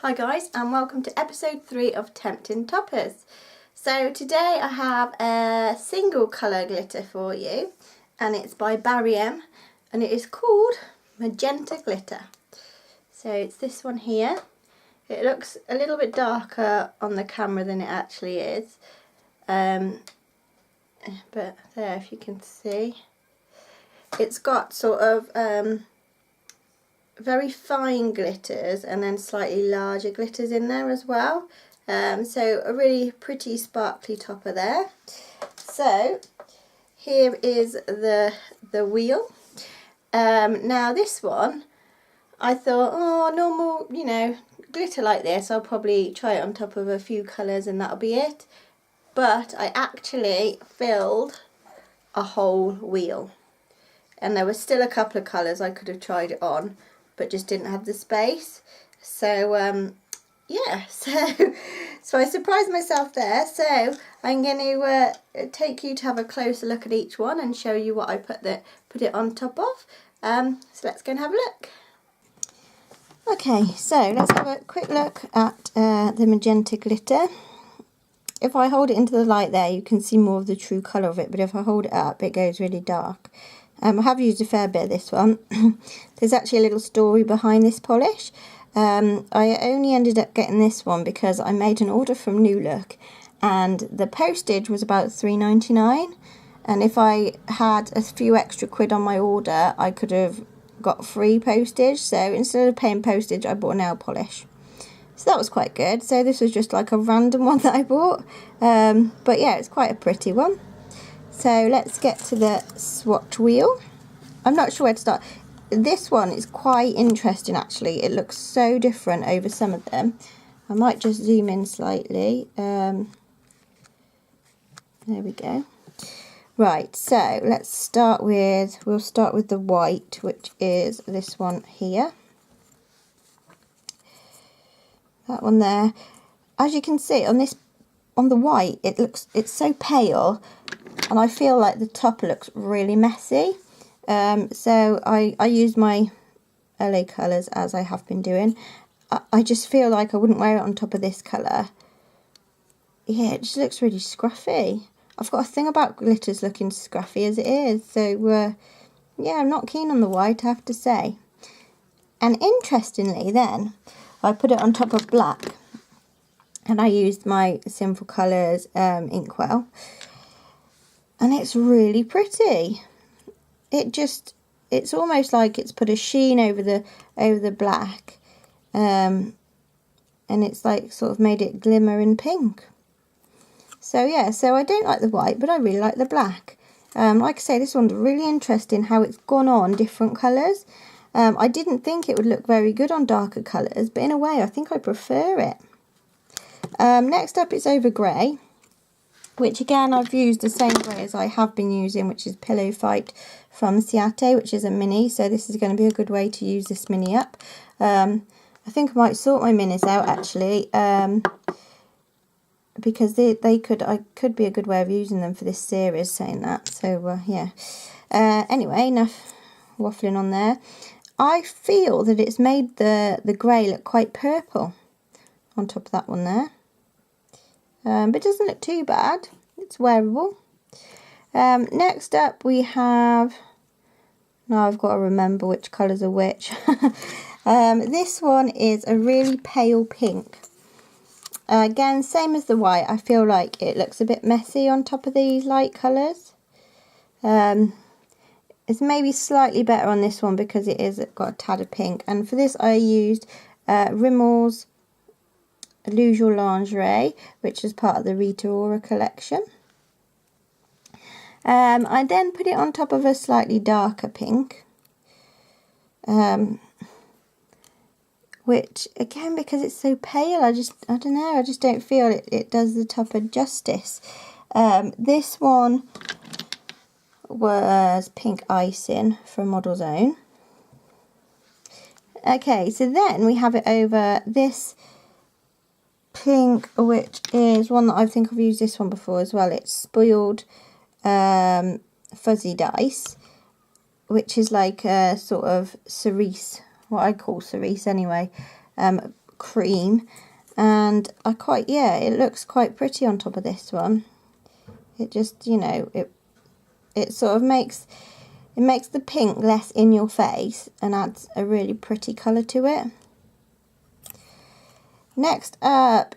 Hi guys, and welcome to episode 3 of Tempting Toppers. So today I have a single colour glitter for you, and it's by Barry M, and it is called Magenta Glitter. So it's this one here. It looks a little bit darker on the camera than it actually is, but there, if you can see, it's got sort of very fine glitters and then slightly larger glitters in there as well. So a really pretty sparkly topper there. So here is the wheel. Now this one, I thought, oh, normal, you know, glitter like this, I'll probably try it on top of a few colours and that'll be it. But I actually filled a whole wheel. And there were still a couple of colours I could have tried it on, but just didn't have the space. So yeah, so I surprised myself there. So I'm going to take you to have a closer look at each one and show you what I put it on top of. So let's go and have a look. Okay, so let's have a quick look at the Magenta Glitter. If I hold it into the light there, you can see more of the true colour of it, but if I hold it up, it goes really dark. I have used a fair bit of this one. There's actually a little story behind this polish. I only ended up getting this one because I made an order from New Look and the postage was about £3.99, and if I had a few extra quid on my order I could have got free postage, so instead of paying postage I bought a nail polish. So that was quite good. So this was just like a random one that I bought, but yeah, it's quite a pretty one. So let's get to the swatch wheel. I'm not sure where to start. This one is quite interesting actually. It looks so different over some of them. I might just zoom in slightly. There we go. Right, so we'll start with the white, which is this one here. That one there. As you can see on the white, it's so pale, and I feel like the topper looks really messy. So I used my LA colours as I have been doing. I just feel like I wouldn't wear it on top of this colour. Yeah, it just looks really scruffy. I've got a thing about glitters looking scruffy as it is. So yeah, I'm not keen on the white, I have to say. And interestingly then, I put it on top of black. And I used my Sinful Colours inkwell. And it's really pretty. It's almost like it's put a sheen over the black, and it's like sort of made it glimmer in pink. So yeah, so I don't like the white, but I really like the black. Like I say, this one's really interesting how it's gone on different colours. I didn't think it would look very good on darker colours, but in a way I think I prefer it. Next up it's Over Grey, which again I've used the same grey as I have been using, which is Pillow Fight from Ciate, which is a mini, so this is going to be a good way to use this mini up. I think I might sort my minis out actually, because I could be a good way of using them for this series, saying that. So yeah. Anyway, enough waffling on there. I feel that it's made the grey look quite purple on top of that one there. But it doesn't look too bad. It's wearable. Next up we have... Now I've got to remember which colours are which. This one is a really pale pink. Again, same as the white. I feel like it looks a bit messy on top of these light colours. It's maybe slightly better on this one because it is got a tad of pink. And for this I used Rimmel's Illusion Lingerie, which is part of the Rita Ora collection. I then put it on top of a slightly darker pink, which again, because it's so pale, I don't know, I just don't feel it does the topper justice. This one was Pink Icing from Model's Own. Okay, so then we have it over this pink, which is one that I think I've used this one before as well. It's Spoiled Fuzzy Dice, which is like a sort of cerise, what I call cerise anyway, cream, and it looks quite pretty on top of this one. It just, you know, it sort of makes the pink less in your face and adds a really pretty colour to it. Next up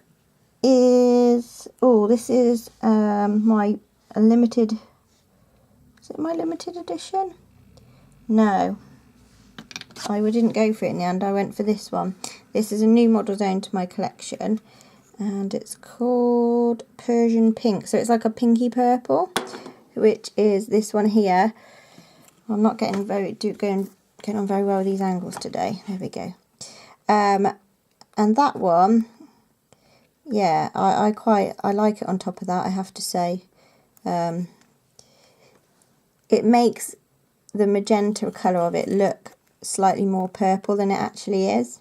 is, this is my limited, is it my limited edition? No, I didn't go for it in the end, I went for this one. This is a new model zone to my collection, and it's called Persian Pink, so it's like a pinky purple, which is this one here. I'm not getting on very well with these angles today. There we go. And that one, yeah, I like it on top of that, I have to say. It makes the magenta colour of it look slightly more purple than it actually is.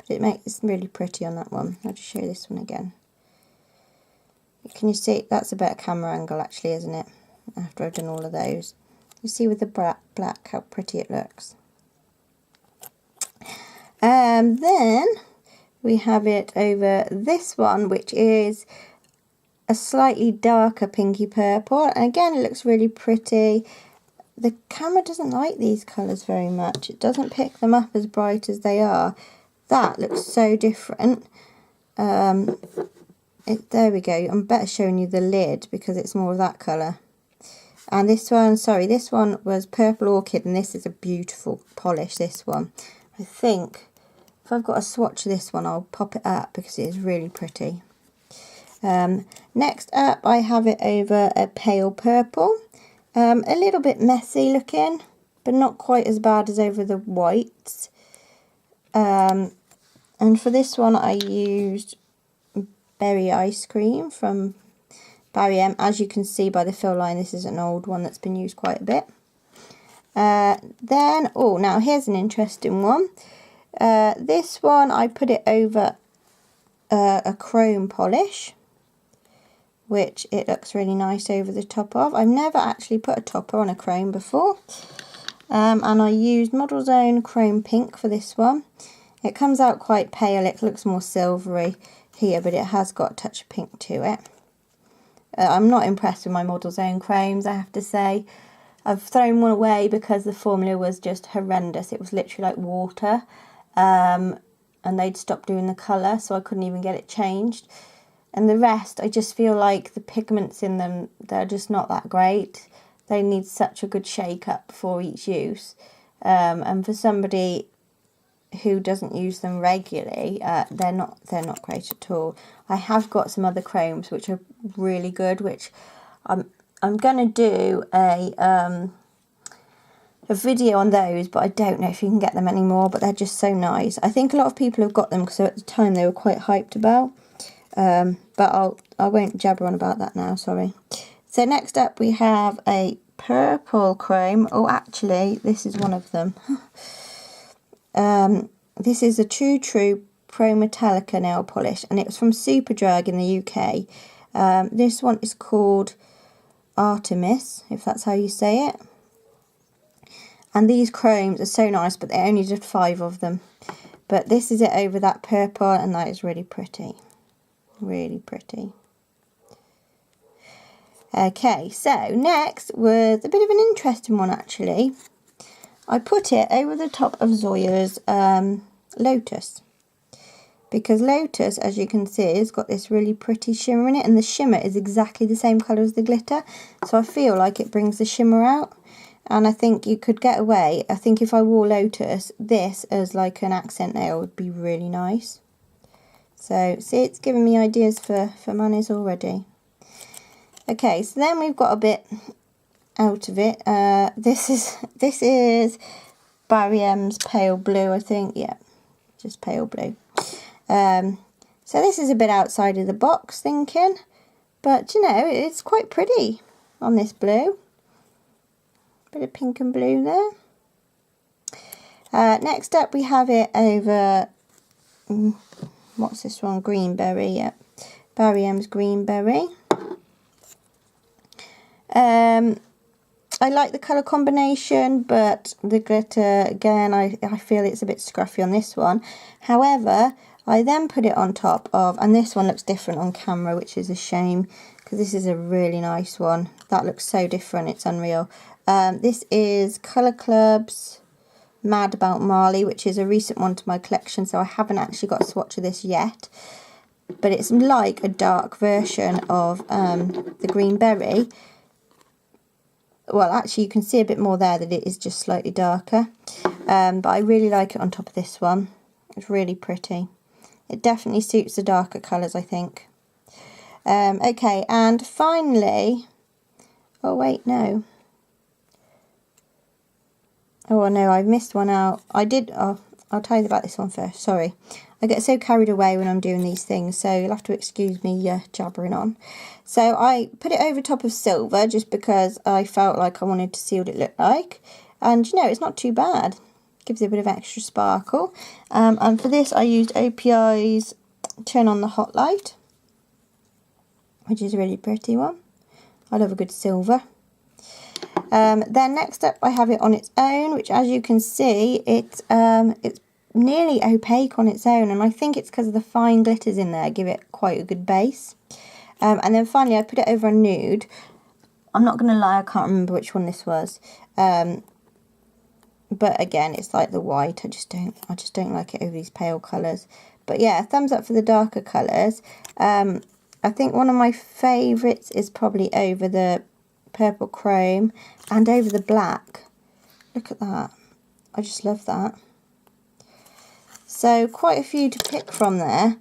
But it's really pretty on that one. I'll just show you this one again. Can you see? That's a better camera angle actually, isn't it? After I've done all of those. You see with the black how pretty it looks. Then we have it over this one, which is a slightly darker pinky purple, and again it looks really pretty. The camera doesn't like these colours very much. It doesn't pick them up as bright as they are. That looks so different. There we go. I'm better showing you the lid because it's more of that colour. And this one, this one was Purple Orchid, and this is a beautiful polish, this one. I think if I've got a swatch of this one, I'll pop it up because it is really pretty. Next up, I have it over a pale purple. A little bit messy looking, but not quite as bad as over the whites. And for this one, I used Berry Ice Cream from Barry M. As you can see by the fill line, this is an old one that's been used quite a bit. Now here's an interesting one. This one, I put it over a chrome polish, which it looks really nice over the top of. I've never actually put a topper on a chrome before. And I used Model Zone Chrome Pink for this one. It comes out quite pale, it looks more silvery here, but it has got a touch of pink to it. I'm not impressed with my Model Zone chromes, I have to say. I've thrown one away because the formula was just horrendous. It was literally like water, and they'd stopped doing the colour, so I couldn't even get it changed. And the rest, I just feel like the pigments in them, they're just not that great. They need such a good shake up for each use. And for somebody who doesn't use them regularly, they're not great at all. I have got some other chromes which are really good, which I'm gonna do a video on those, but I don't know if you can get them anymore. But they're just so nice. I think a lot of people have got them because at the time they were quite hyped about. But I won't jabber on about that now, sorry. So next up we have a purple chrome. Oh, actually, this is one of them. This is a True Pro Metallica nail polish, and it's from Superdrug in the UK. This one is called Artemis, if that's how you say it. And these chromes are so nice, but they only did 5 of them. But this is it over that purple, and that is really pretty. Really pretty. Okay, so next was a bit of an interesting one actually. I put it over the top of Zoya's Lotus, because Lotus, as you can see, has got this really pretty shimmer in it, and the shimmer is exactly the same colour as the glitter, so I feel like it brings the shimmer out. And I think you could get away, I think if I wore Lotus, this as like an accent nail would be really nice. So, see, it's giving me ideas for manis already. Okay, so then we've got a bit out of it. This is Barry M's Pale Blue, I think. Yeah, just Pale Blue. So this is a bit outside of the box thinking, but you know, it's quite pretty on this blue. Bit of pink and blue there. Next up we have it over, what's this one? Greenberry, yeah. Barry M's Greenberry. I like the colour combination, but the glitter, again, I feel it's a bit scruffy on this one. However, I then put it on top of, and this one looks different on camera, which is a shame, because this is a really nice one. That looks so different, it's unreal. This is Colour Club's Mad About Marley, which is a recent one to my collection, so I haven't actually got a swatch of this yet. But it's like a dark version of the Green Berry. Well, actually you can see a bit more there that it is just slightly darker. But I really like it on top of this one. It's really pretty. It definitely suits the darker colours, I think. Okay, and finally... Oh, wait, no. Oh, no, I've missed one out. Oh, I'll tell you about this one first, sorry. I get so carried away when I'm doing these things, so you'll have to excuse me jabbering on. So I put it over top of silver just because I felt like I wanted to see what it looked like. And, you know, it's not too bad. Gives it a bit of extra sparkle. And for this I used OPI's Turn on the Hot Light, which is a really pretty one. I love a good silver. Then next up I have it on its own, which as you can see it's nearly opaque on its own, and I think it's because of the fine glitters in there give it quite a good base. And then finally I put it over a nude. I'm not going to lie, I can't remember which one this was. But again, it's like the white. I just don't like it over these pale colours. But yeah, thumbs up for the darker colours. I think one of my favourites is probably over the purple chrome and over the black. Look at that. I just love that. So quite a few to pick from there.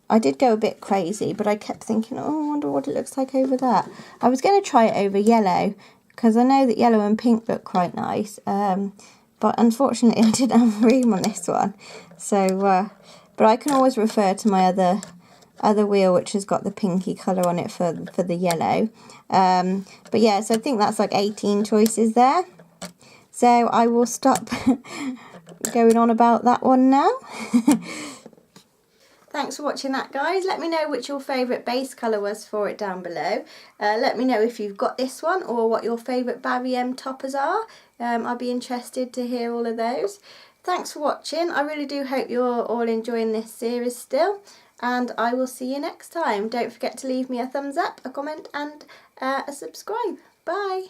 I did go a bit crazy, but I kept thinking, oh, I wonder what it looks like over that. I was going to try it over yellow, because I know that yellow and pink look quite nice. But unfortunately I didn't have room on this one. So, but I can always refer to my other wheel, which has got the pinky colour on it for the yellow. But yeah, so I think that's like 18 choices there. So I will stop going on about that one now. Thanks for watching that, guys. Let me know which your favourite base colour was for it down below. Let me know if you've got this one or what your favourite Barry M toppers are. I'll be interested to hear all of those. Thanks for watching. I really do hope you're all enjoying this series still. And I will see you next time. Don't forget to leave me a thumbs up, a comment and a subscribe. Bye.